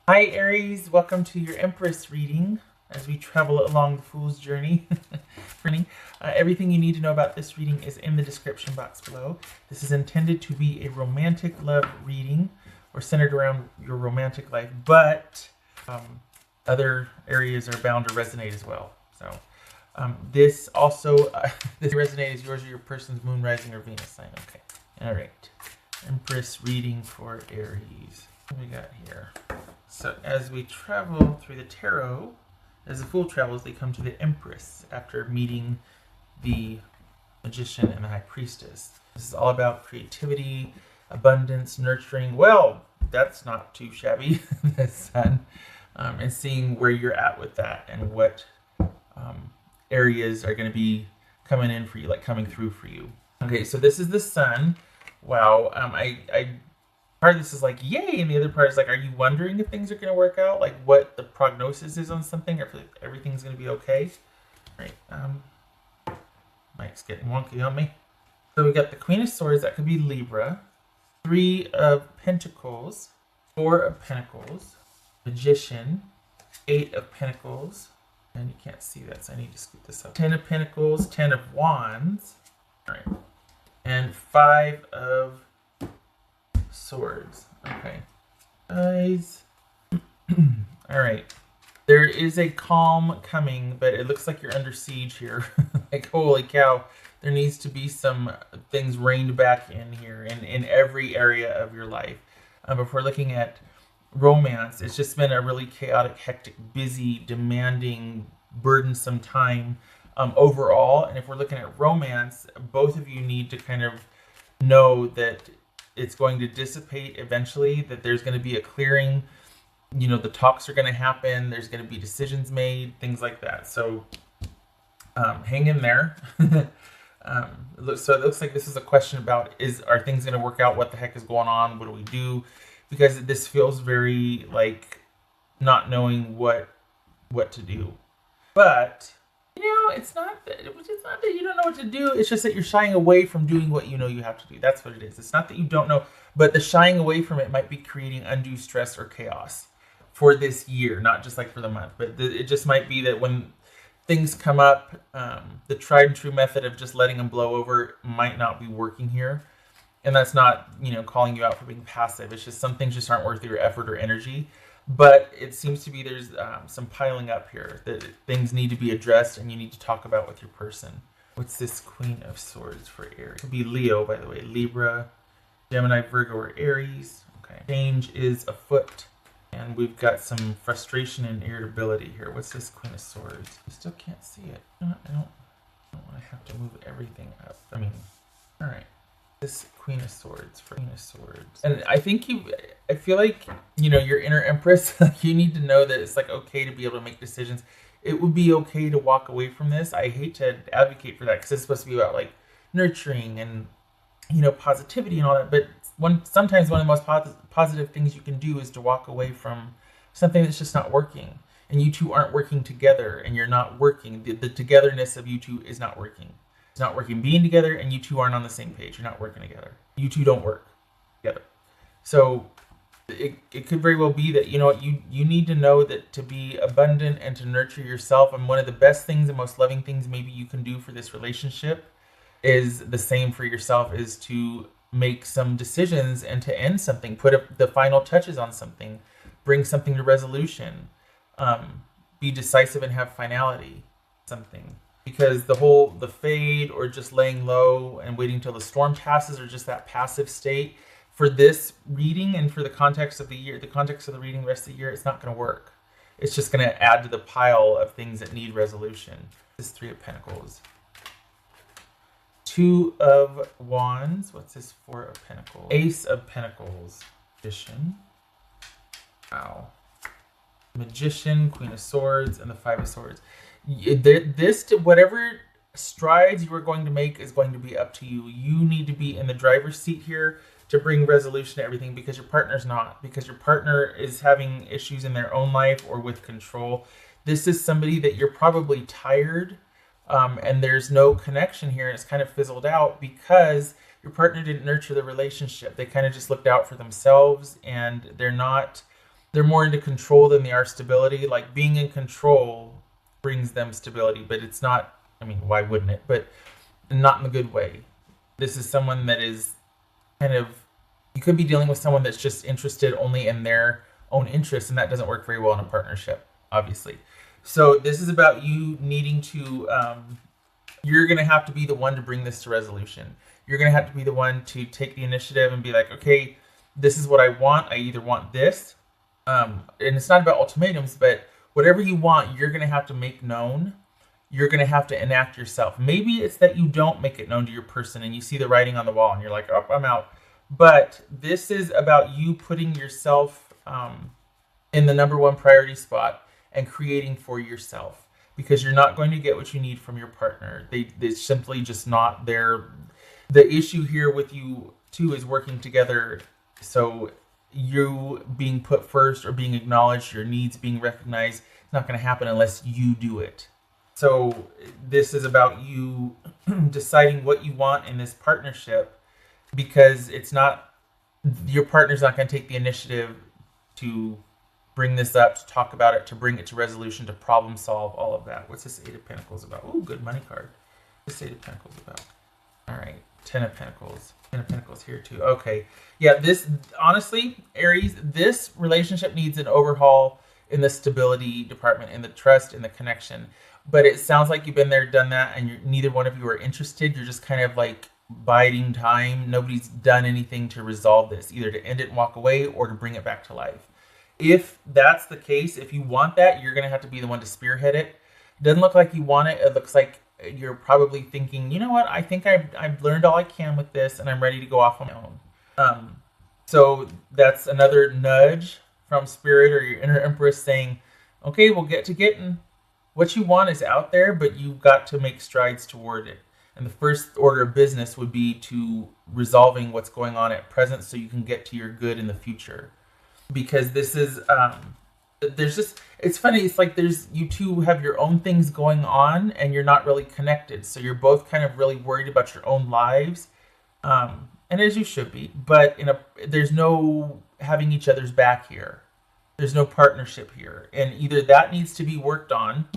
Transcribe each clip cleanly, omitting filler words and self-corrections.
Hi Aries, welcome to your Empress reading as we travel along the Fool's Journey. Everything you need to know about this reading is in the description box below. This is intended to be a romantic love reading or centered around your romantic life, but other areas are bound to resonate as well. So this also, this resonate is yours or your person's moon, rising, or Venus sign. Okay, all right. Empress reading for Aries. What do we got here? So as we travel through the tarot, as the Fool travels, they come to the Empress after meeting the Magician and the High Priestess. This is all about creativity, abundance, nurturing. Well, that's not too shabby, the Sun, and seeing where you're at with that and what areas are going to be coming in for you, like coming through for you. Okay, so this is the Sun. Wow, part of this is like, yay, and the other part is like, are you wondering if things are going to work out? Like what the prognosis is on something, or if everything's going to be okay? Right. Mike's getting wonky on me. So we got the Queen of Swords, that could be Libra. 3 of Pentacles, 4 of Pentacles, Magician, 8 of Pentacles, and you can't see that, so I need to scoot this up. 10 of Pentacles, 10 of Wands, all right, and 5 of Swords. Okay, guys. All right. There is a calm coming, but it looks like you're under siege here. Like, holy cow. There needs to be some things reined back in here in every area of your life. If we're looking at romance, it's just been a really chaotic, hectic, busy, demanding, burdensome time overall. And if we're looking at romance, both of you need to kind of know that it's going to dissipate eventually, that there's going to be a clearing, you know, the talks are going to happen, there's going to be decisions made, things like that. So hang in there. So it looks like this is a question about, are things going to work out? What the heck is going on? What do we do? Because this feels very like not knowing what to do. But you know, it's not that you don't know what to do. It's just that you're shying away from doing what you know you have to do. That's what it is. It's not that you don't know, but the shying away from it might be creating undue stress or chaos for this year, not just like for the month. But it just might be that when things come up, the tried and true method of just letting them blow over might not be working here. And that's not, you know, calling you out for being passive. It's just some things just aren't worth your effort or energy. But it seems to be there's some piling up here that things need to be addressed and you need to talk about with your person. What's this Queen of Swords for Aries? It could be Leo, by the way. Libra, Gemini, Virgo, or Aries. Okay. Change is afoot. And we've got some frustration and irritability here. What's this Queen of Swords? I still can't see it. I don't want to have to move everything up. I mean, all right. This Queen of Swords for Queen of Swords. And I feel like, you know, your inner Empress, you need to know that it's like okay to be able to make decisions. It would be okay to walk away from this. I hate to advocate for that because it's supposed to be about like nurturing and, you know, positivity and all that. But sometimes one of the most positive things you can do is to walk away from something that's just not working. And you two aren't working together and you're not working. The togetherness of you two is not working. It's not working being together, and you two aren't on the same page. You're not working together. You two don't work together. So it could very well be that, you know what, you need to know that to be abundant and to nurture yourself, and one of the best things and most loving things maybe you can do for this relationship is the same for yourself, is to make some decisions and to end something, put up the final touches on something, bring something to resolution, be decisive and have finality, something. Because the fade or just laying low and waiting till the storm passes, or just that passive state for this reading and for the context of the year, the context of the reading the rest of the year, it's not going to work. It's just going to add to the pile of things that need resolution. This 3 of Pentacles. 2 of Wands. What's this 4 of Pentacles? Ace of Pentacles. Magician. Wow. Magician, Queen of Swords, and the 5 of Swords. Whatever strides you are going to make is going to be up to you. You need to be in the driver's seat here to bring resolution to everything, because your partner's not. Because your partner is having issues in their own life or with control. This is somebody that you're probably tired, and there's no connection here, and it's kind of fizzled out because your partner didn't nurture the relationship. They kind of just looked out for themselves, and they're not they're more into control than they are stability. Like being in control brings them stability, but it's not, I mean, why wouldn't it? But not in a good way. This is someone that is kind of, you could be dealing with someone that's just interested only in their own interests, and that doesn't work very well in a partnership, obviously. So this is about you needing to, you're going to have to be the one to bring this to resolution. You're going to have to be the one to take the initiative and be like, okay, this is what I want. I either want this, and it's not about ultimatums, but whatever you want, you're going to have to make known. You're going to have to enact yourself. Maybe it's that you don't make it known to your person and you see the writing on the wall and you're like, oh, I'm out. But this is about you putting yourself in the number one priority spot and creating for yourself, because you're not going to get what you need from your partner. They're simply just not there. The issue here with you two is working together. So you being put first or being acknowledged, your needs being recognized, it's not going to happen unless you do it. So this is about you deciding what you want in this partnership, because it's not, your partner's not going to take the initiative to bring this up, to talk about it, to bring it to resolution, to problem solve, all of that. What's this Eight of Pentacles about? Oh, good money card. What's this Eight of Pentacles about? All right, Ten of Pentacles. Ten of Pentacles here too. Okay, yeah, this, honestly, Aries, this relationship needs an overhaul in the stability department, in the trust, in the connection. But it sounds like you've been there, done that, and neither one of you are interested. You're just kind of like biding time. Nobody's done anything to resolve this, either to end it and walk away or to bring it back to life. If that's the case, if you want that, you're going to have to be the one to spearhead it. It doesn't look like you want it. It looks like you're probably thinking, you know what, I think I've learned all I can with this and I'm ready to go off on my own. So that's another nudge from Spirit or your inner Empress saying, okay, we'll get to getting. What you want is out there, but you've got to make strides toward it. And the first order of business would be to resolving what's going on at present so you can get to your good in the future. Because this is, there's just, it's funny, it's like you two have your own things going on and you're not really connected. So you're both kind of really worried about your own lives. And as you should be, but there's no having each other's back here. There's no partnership here. And either that needs to be worked on,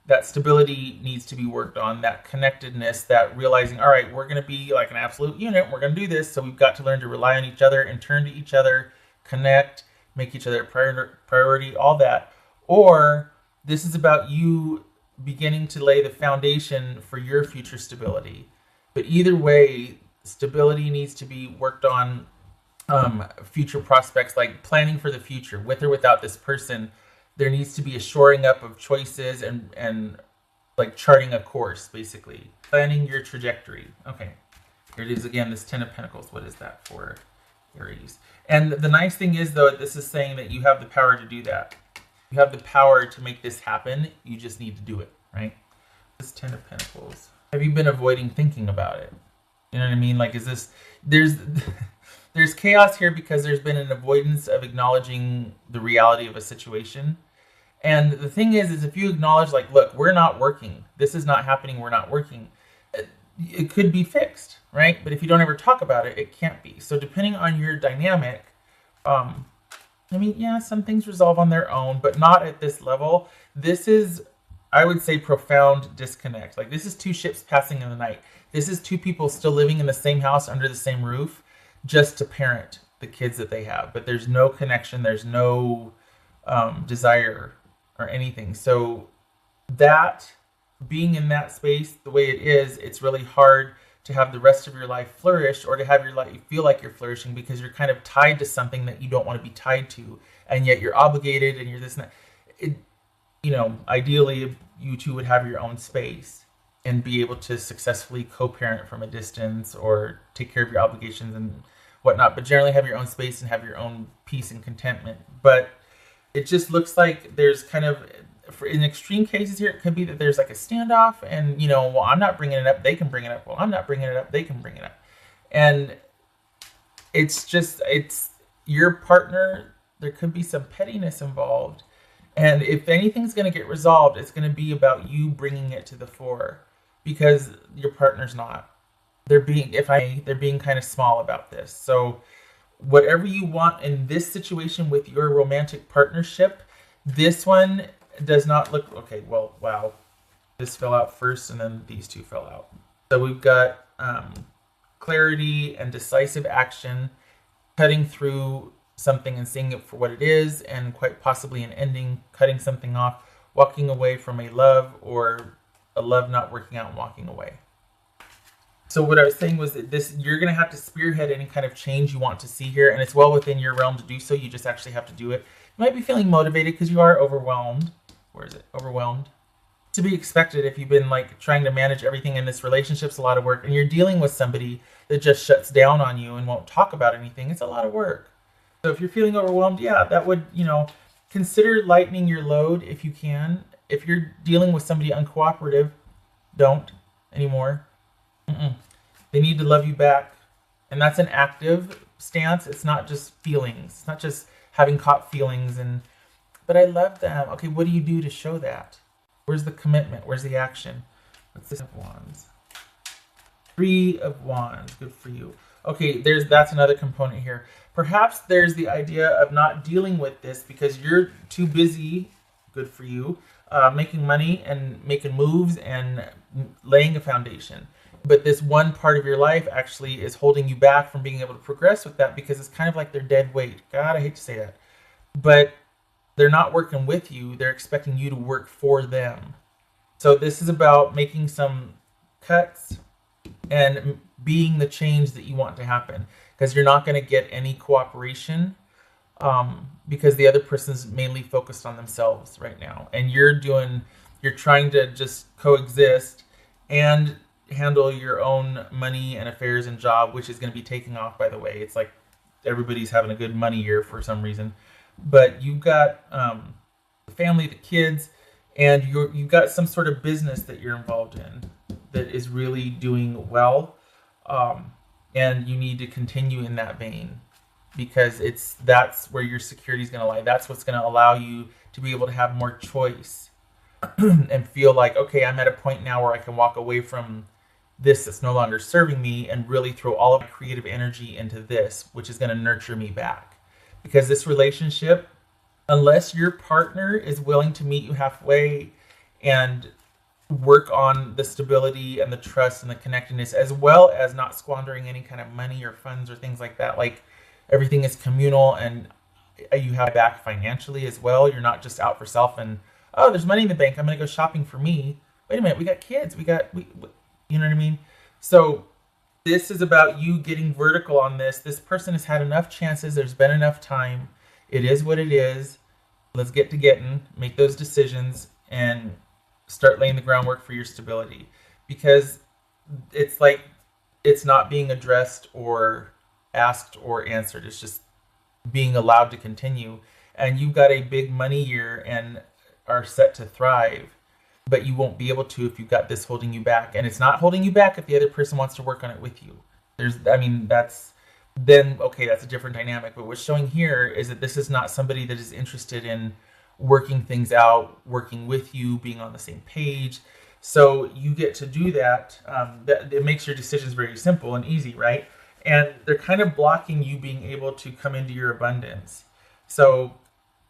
that stability needs to be worked on, that connectedness, that realizing, all right, we're going to be like an absolute unit. We're going to do this. So we've got to learn to rely on each other and turn to each other, connect, make each other a priority, all that. Or this is about you beginning to lay the foundation for your future stability. But either way, stability needs to be worked on. Future prospects, like planning for the future, with or without this person, there needs to be a shoring up of choices and like charting a course, basically planning your trajectory. Okay, here it is again, this Ten of Pentacles. What is that for Aries? And the nice thing is, though, this is saying that you have the power to do that. You have the power to make this happen. You just need to do it, right? This Ten of Pentacles. Have you been avoiding thinking about it? You know what I mean? Like, is this, there's chaos here because there's been an avoidance of acknowledging the reality of a situation. And the thing is if you acknowledge, like, look, we're not working. This is not happening. We're not working. It could be fixed, right? But if you don't ever talk about it, it can't be. So depending on your dynamic, I mean, yeah, some things resolve on their own, but not at this level. This is, I would say, profound disconnect. Like, this is two ships passing in the night. This is two people still living in the same house under the same roof, just to parent the kids that they have. But there's no connection. There's no desire or anything. So that, being in that space the way it is, it's really hard to have the rest of your life flourish, or to have your life feel like you're flourishing, because you're kind of tied to something that you don't want to be tied to. And yet you're obligated and you're this and that. Ideally, you two would have your own space and be able to successfully co-parent from a distance or take care of your obligations and whatnot, but generally have your own space and have your own peace and contentment. But it just looks like there's kind of, in extreme cases here, it could be that there's like a standoff and, well, I'm not bringing it up, they can bring it up. Well, I'm not bringing it up, they can bring it up. And it's your partner, there could be some pettiness involved. And if anything's going to get resolved, it's going to be about you bringing it to the fore, because your partner's not. They're being kind of small about this. So whatever you want in this situation with your romantic partnership, this one does not look okay. Well, wow, this fell out first, and then these two fell out. So we've got clarity and decisive action, cutting through something and seeing it for what it is, and quite possibly an ending, cutting something off, walking away from a love, or a love not working out and walking away. So what I was saying was that this, you're going to have to spearhead any kind of change you want to see here, and it's well within your realm to do so. You just actually have to do it. You might be feeling motivated because you are overwhelmed. Where is it? Overwhelmed. To be expected if you've been like trying to manage everything in this relationship's a lot of work, and you're dealing with somebody that just shuts down on you and won't talk about anything. It's a lot of work. So if you're feeling overwhelmed, yeah, that would, consider lightening your load if you can. If you're dealing with somebody uncooperative, don't anymore. They need to love you back. And that's an active stance. It's not just feelings. It's not just having caught feelings but I love them. Okay, what do you do to show that? Where's the commitment? Where's the action? What's this of Wands? 3 of Wands. Good for you. Okay, that's another component here. Perhaps there's the idea of not dealing with this because you're too busy, good for you, making money and making moves and laying a foundation. But this one part of your life actually is holding you back from being able to progress with that because it's kind of like their dead weight. God, I hate to say that. But they're not working with you. They're expecting you to work for them. So this is about making some cuts and being the change that you want to happen. Because you're not going to get any cooperation because the other person's mainly focused on themselves right now. And you're trying to just coexist and handle your own money and affairs and job, which is going to be taking off, by the way. It's like everybody's having a good money year for some reason. But you've got the family, the kids, and you've got some sort of business that you're involved in that is really doing well. And you need to continue in that vein because that's where your security is going to lie. That's what's going to allow you to be able to have more choice and feel like, okay, I'm at a point now where I can walk away from this that's no longer serving me and really throw all of my creative energy into this, which is going to nurture me back. Because this relationship, unless your partner is willing to meet you halfway and work on the stability and the trust and the connectedness, as well as not squandering any kind of money or funds or things like that, like everything is communal and you have back financially as well. You're not just out for self and, oh, there's money in the bank, I'm going to go shopping for me. Wait a minute, we got kids, you know what I mean? So this is about you getting vertical on this. This person has had enough chances. There's been enough time. It is what it is. Let's get to getting, make those decisions, and start laying the groundwork for your stability. Because it's like it's not being addressed or asked or answered. It's just being allowed to continue. And you've got a big money year and are set to thrive. But you won't be able to if you've got this holding you back. And it's not holding you back if the other person wants to work on it with you. That's a different dynamic. But what's showing here is that this is not somebody that is interested in working things out, working with you, being on the same page. So you get to do that. It makes your decisions very simple and easy, right? And they're kind of blocking you being able to come into your abundance. So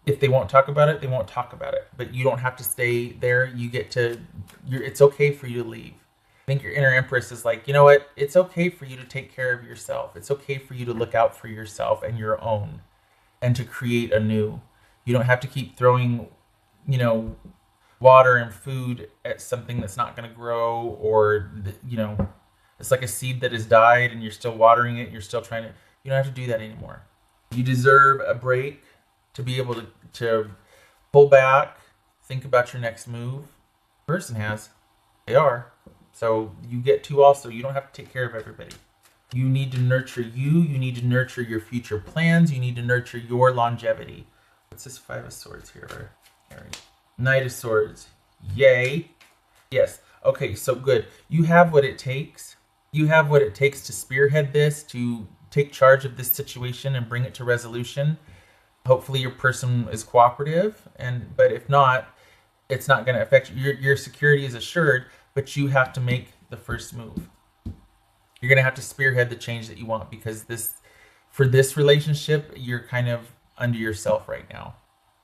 if they won't talk about it, they won't talk about it. But you don't have to stay there. It's okay for you to leave. I think your inner empress is like, you know what? It's okay for you to take care of yourself. It's okay for you to look out for yourself and your own and to create anew. You don't have to keep throwing, water and food at something that's not going to grow or, it's like a seed that has died and you're still watering it. You're still trying to, you don't have to do that anymore. You deserve a break to be able to pull back, think about your next move. The person has. They are. So you get to also, you don't have to take care of everybody. You need to nurture you. You need to nurture your future plans. You need to nurture your longevity. What's this 5 of Swords here? Aries. Knight of Swords. Yay. Yes. Okay, so good. You have what it takes. You have what it takes to spearhead this, to take charge of this situation and bring it to resolution. Hopefully your person is cooperative, but if not, it's not going to affect you. Your security is assured, but you have to make the first move. You're going to have to spearhead the change that you want because this for this relationship, you're kind of under yourself right now.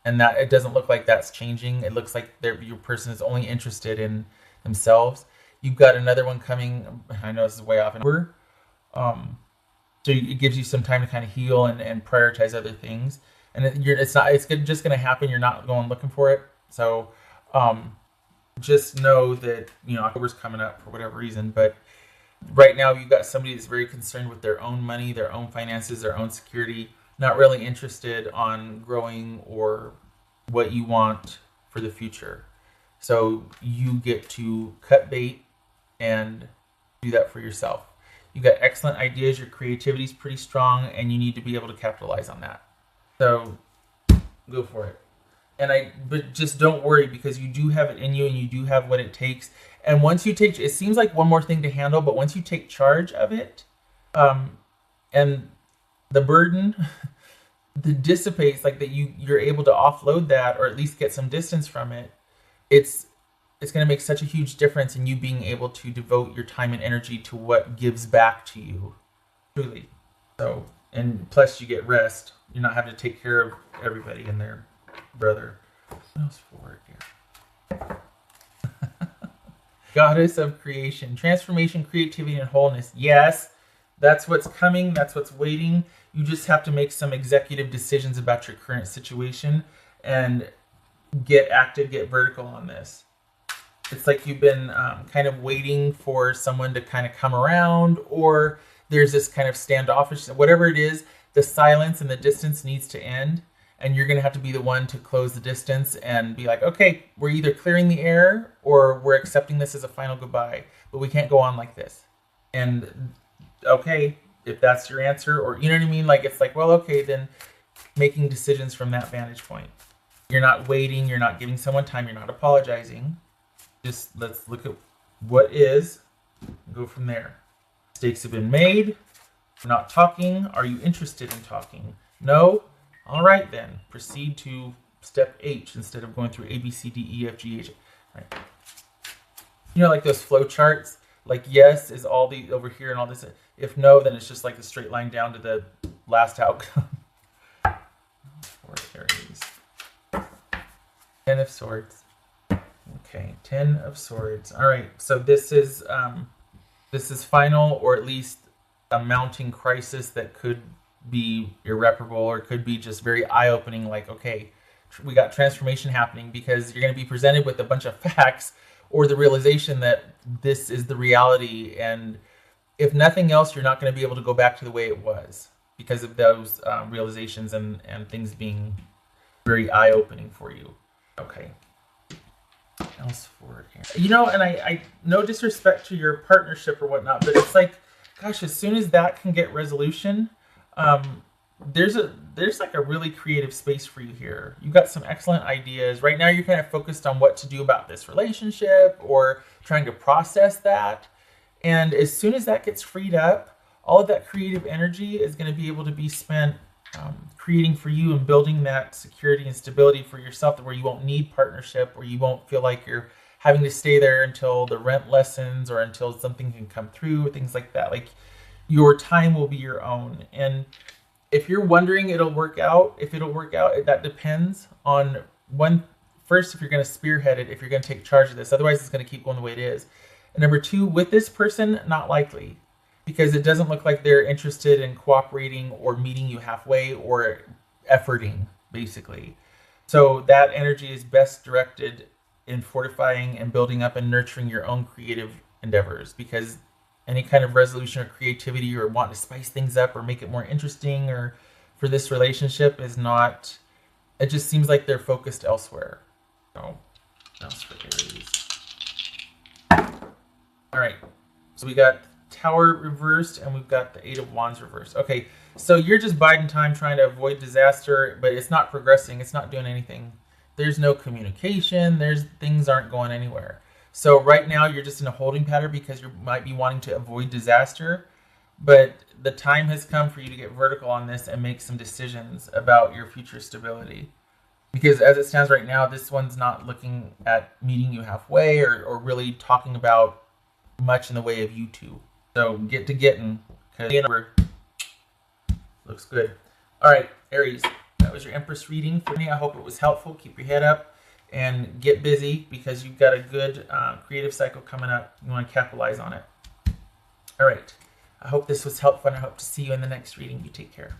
And that it doesn't look like that's changing. It looks like your person is only interested in themselves. You've got another one coming. I know this is way off. Um, so it gives you some time to kind of heal and prioritize other things. And it's just going to happen. You're not going looking for it. So just know that, October's coming up for whatever reason. But right now you've got somebody that's very concerned with their own money, their own finances, their own security, not really interested on growing or what you want for the future. So you get to cut bait and do that for yourself. You got excellent ideas, your creativity is pretty strong, and you need to be able to capitalize on that. So go for it. But just don't worry, because you do have it in you and you do have what it takes. And once you take, it seems like one more thing to handle, but once you take charge of it, and the burden that dissipates, like that you're able to offload that, or at least get some distance from it, it's going to make such a huge difference in you being able to devote your time and energy to what gives back to you, truly. So, and plus you get rest. You're not having to take care of everybody and their brother. What else for it here? Goddess of creation, transformation, creativity, and wholeness. Yes, that's what's coming. That's what's waiting. You just have to make some executive decisions about your current situation and get active, get vertical on this. It's like you've been kind of waiting for someone to kind of come around, or there's this kind of standoffish, whatever it is, the silence and the distance needs to end. And you're going to have to be the one to close the distance and be like, okay, we're either clearing the air or we're accepting this as a final goodbye, but we can't go on like this. And okay, if that's your answer, or you know what I mean? Like, it's like, well, okay, then making decisions from that vantage point. You're not waiting. You're not giving someone time. You're not apologizing. Just let's look at what is and go from there. Mistakes have been made. We're not talking. Are you interested in talking? No. All right, then. Proceed to step H instead of going through A, B, C, D, E, F, G, H. Right. Like those flow charts? Like yes is all the over here and all this. If no, then it's just like a straight line down to the last outcome. For Aries. 10 of Swords. Okay, 10 of Swords. All right, so this is final, or at least a mounting crisis that could be irreparable, or it could be just very eye-opening. Like, okay, we got transformation happening, because you're going to be presented with a bunch of facts, or the realization that this is the reality, and if nothing else, you're not going to be able to go back to the way it was because of those realizations and things being very eye-opening for you. Okay. Else for it here. And I no disrespect to your partnership or whatnot, but it's like, gosh, as soon as that can get resolution, there's like a really creative space for you here. You've got some excellent ideas. Right now you're kind of focused on what to do about this relationship or trying to process that. And as soon as that gets freed up, all of that creative energy is going to be able to be spent creating for you and building that security and stability for yourself, where you won't need partnership, or you won't feel like you're having to stay there until the rent lessens or until something can come through, things like that. Like, your time will be your own. And if you're wondering if it'll work out, that depends on first, if you're going to spearhead it, if you're going to take charge of this. Otherwise, it's going to keep going the way it is. And number two, with this person, not likely, because it doesn't look like they're interested in cooperating or meeting you halfway or efforting, basically. So that energy is best directed in fortifying and building up and nurturing your own creative endeavors, because any kind of resolution or creativity or wanting to spice things up or make it more interesting or for this relationship is not, it just seems like they're focused elsewhere. So that's for Aries. All right, so we got Tower reversed and we've got the 8 of Wands reversed. Okay, so you're just biding time trying to avoid disaster, but it's not progressing. It's not doing anything. There's no communication. Things aren't going anywhere. So right now you're just in a holding pattern because you might be wanting to avoid disaster, but the time has come for you to get vertical on this and make some decisions about your future stability. Because as it stands right now, this one's not looking at meeting you halfway or really talking about much in the way of you two. So get to getting, because Looks good. All right, Aries, that was your Empress reading for me. I hope it was helpful. Keep your head up and get busy because you've got a good creative cycle coming up. You want to capitalize on it. All right. I hope this was helpful, and I hope to see you in the next reading. You take care.